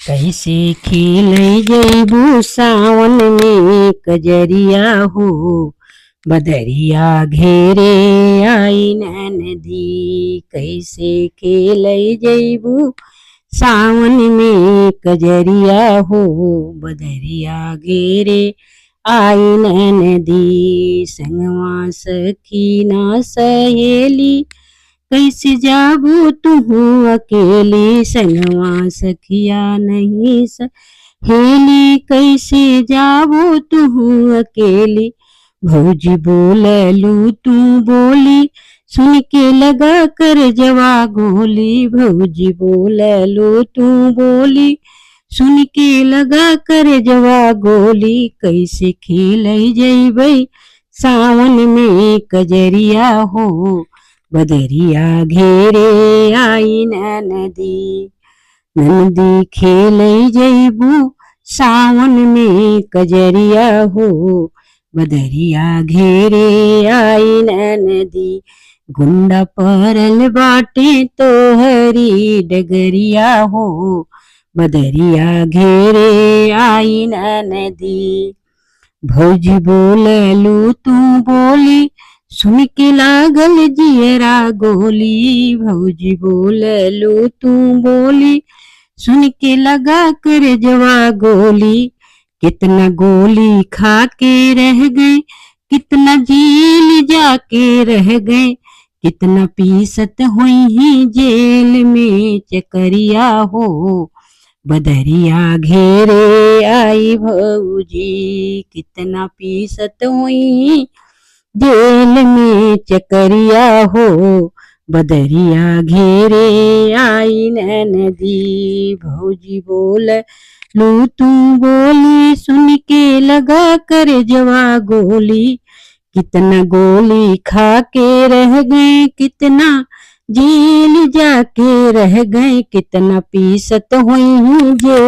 कैसे खेल जैबू सावन में कजरिया हो, बदरिया घेरे आई नदी। कैसे खेल जैबू सावन में कजरिया हो, बदरिया घेरे आई नदी। संगवा सखी ना सहेली कैसे जाबू तुहू अकेली, संगवा सखिया नहीं सहेली कैसे जाबू तुहू अकेली। भौजी बोललू तू बोली सुन के लगा कर जवा गोली, भौजी बोललू तू बोली सुन के लगा कर जवा गोली। कैसे खेल जैबै सावन में कजरिया हो, बदरिया घेरे आई नदी। नदी खेल जैबू सावन में कजरिया हो, बदरिया घेरे आई नदी। गुंडा परल बाटे तोहरी डगरिया हो, बदरिया घेरे आई नदी। भौजी बोललू तू बोली सुन के लागल जियरा गोली, भौजी बोललू तू बोली सुन के लगा कर जवा गोली। कितना गोली खा के रह गए, कितना जेल जाके रह गए, कितना पीसत हुई ही जेल में चकरिया हो, बदरिया घेरे आई भौजी। कितना पीसत हुई जेल में चकरिया हो, बदरिया घेरे आई नदी। भौजी बोललू तू बोली सुन के लगा कर जवा गोली। कितना गोली खा के रह गए, कितना जेल जाके रह गए, कितना पीसत हुई जेल